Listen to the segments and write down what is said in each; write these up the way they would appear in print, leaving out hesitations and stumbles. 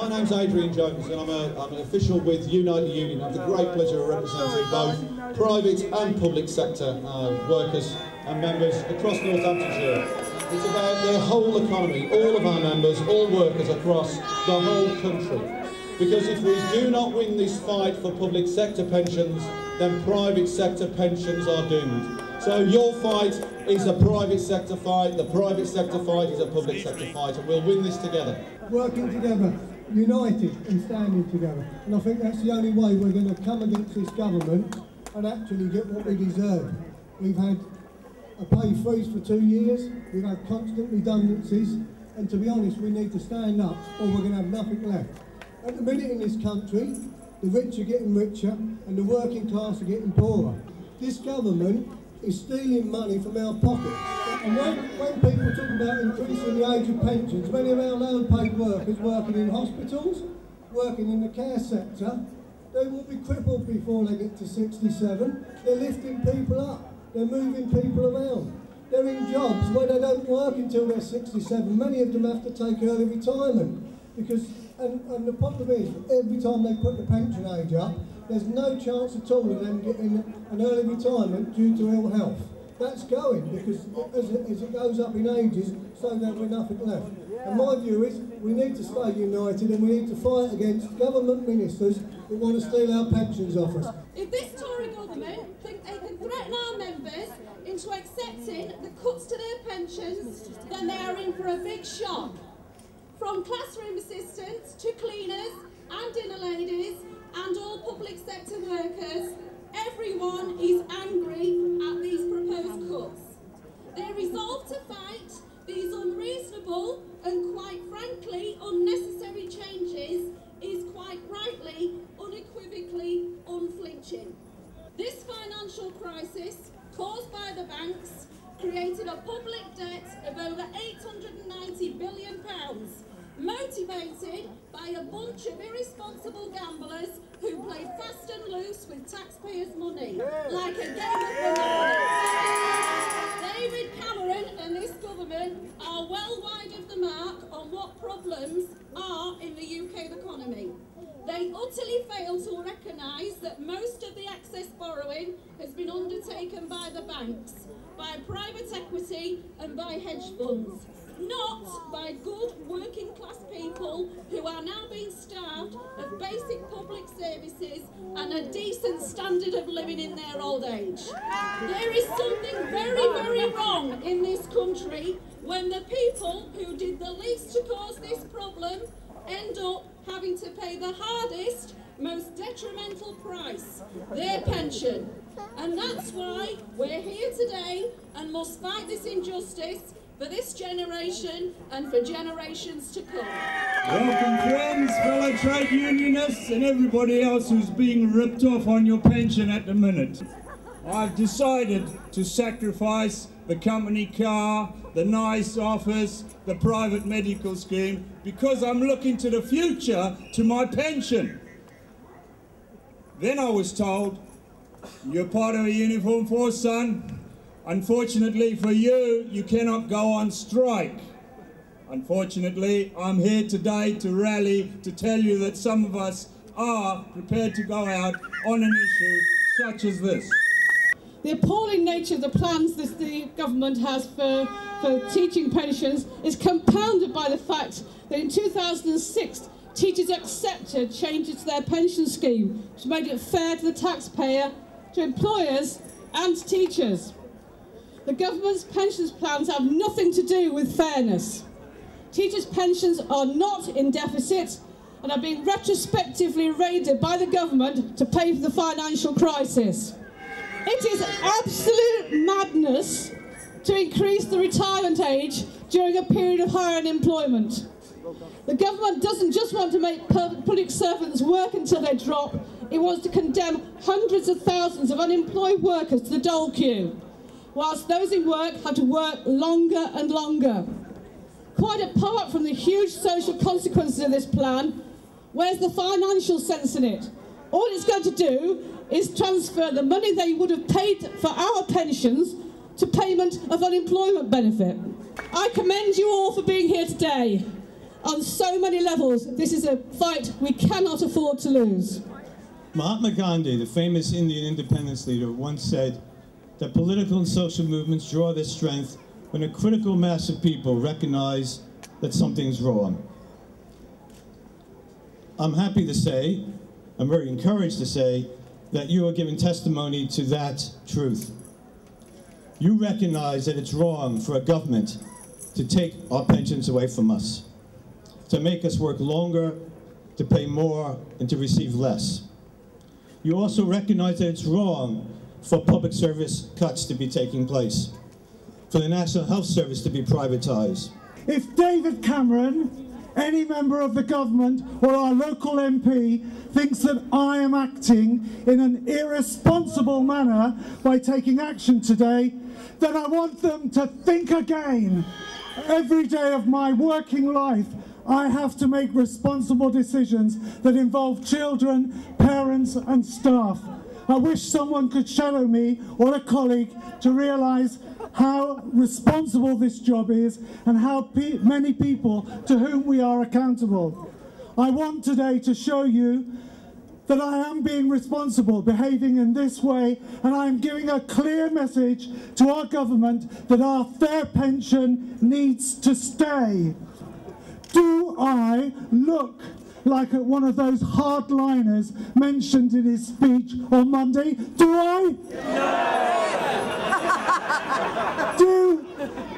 My name's Adrian Jones and I'm an official with Unite the Union. I have the great pleasure of representing both private and public sector workers and members across Northamptonshire. It's about their whole economy, all of our members, all workers across the whole country. Because if we do not win this fight for public sector pensions, then private sector pensions are doomed. So your fight is a private sector fight, the private sector fight is a public sector fight, and we'll win this together. Working together, united and standing together. And I think that's the only way we're going to come against this government and actually get what we deserve. We've had a pay freeze for 2 years, we've had constant redundancies, and to be honest, we need to stand up or we're going to have nothing left. At the minute in this country, the rich are getting richer and the working class are getting poorer. This government is stealing money from our pockets. And when people talk about increasing the age of pensions, many of our low-paid workers working in hospitals, working in the care sector, they will be crippled before they get to 67. They're lifting people up. They're moving people around. They're in jobs where they don't work until they're 67. Many of them have to take early retirement because, and the problem is, every time they put the pension age up, there's no chance at all of them getting an early retirement due to ill health. That's going because as it goes up in ages, so there'll be nothing left. And my view is we need to stay united and we need to fight against government ministers who want to steal our pensions off us. If this Tory government think they can threaten our members into accepting the cuts to their pensions, then they are in for a big shock. From classroom assistants to cleaners and dinner ladies and all public sector workers, everyone is angry at these proposed cuts. Their resolve to fight these unreasonable and quite frankly unnecessary changes is quite rightly, unequivocally unflinching. This financial crisis caused by the banks created a public debt of over £890 billion, motivated by a bunch of irresponsible gamblers who played fast and loose with taxpayers' money, like a game of bananas. David Cameron and this government are well wide of the mark on what problems are in the UK economy. They utterly fail to recognise that most of the excess borrowing has been undertaken by the banks, by private equity and by hedge funds, not by good working class people who are now being starved of basic public services and a decent standard of living in their old age. There is something very, very wrong in this country when the people who did the least to cause this problem end up having to pay the hardest, most detrimental price, their pension. And that's why we're here today and must fight this injustice for this generation and for generations to come. Welcome friends, fellow trade unionists and everybody else who's being ripped off on your pension at the minute. I've decided to sacrifice the company car, the nice office, the private medical scheme, because I'm looking to the future, to my pension. Then I was told, you're part of a uniform force, son. Unfortunately for you, you cannot go on strike. Unfortunately, I'm here today to rally to tell you that some of us are prepared to go out on an issue such as this. The appalling nature of the plans that the government has for teaching pensions is compounded by the fact that in 2006 teachers accepted changes to their pension scheme, which made it fair to the taxpayer, to employers and teachers. The government's pensions plans have nothing to do with fairness. Teachers' pensions are not in deficit and are being retrospectively raided by the government to pay for the financial crisis. It is absolute madness to increase the retirement age during a period of higher unemployment. The government doesn't just want to make public servants work until they drop, it wants to condemn hundreds of thousands of unemployed workers to the dole queue, whilst those in work have to work longer and longer. Quite apart from the huge social consequences of this plan, where's the financial sense in it? All it's going to do is transfer the money they would have paid for our pensions to payment of unemployment benefit. I commend you all for being here today. On so many levels, this is a fight we cannot afford to lose. Mahatma Gandhi, the famous Indian independence leader, once said that political and social movements draw their strength when a critical mass of people recognize that something's wrong. I'm happy to say, I'm very encouraged to say, that you are giving testimony to that truth. You recognize that it's wrong for a government to take our pensions away from us, to make us work longer, to pay more, and to receive less. You also recognize that it's wrong for public service cuts to be taking place, for the National Health Service to be privatized. If David Cameron, any member of the government or our local MP thinks that I am acting in an irresponsible manner by taking action today, then I want them to think again. Every day of my working life, I have to make responsible decisions that involve children, parents and staff. I wish someone could shadow me or a colleague to realise how responsible this job is and how many people to whom we are accountable. I want today to show you that I am being responsible, behaving in this way, and I am giving a clear message to our government that our fair pension needs to stay. Do I look like one of those hardliners mentioned in his speech on Monday? Do I?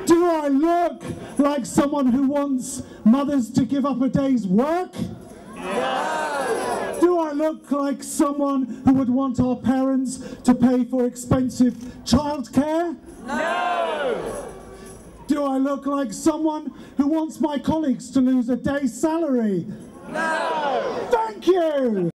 Do I look like someone who wants mothers to give up a day's work? Do I look like someone who would want our parents to pay for expensive childcare? No! Do I look like someone who wants my colleagues to lose a day's salary? No! Thank you!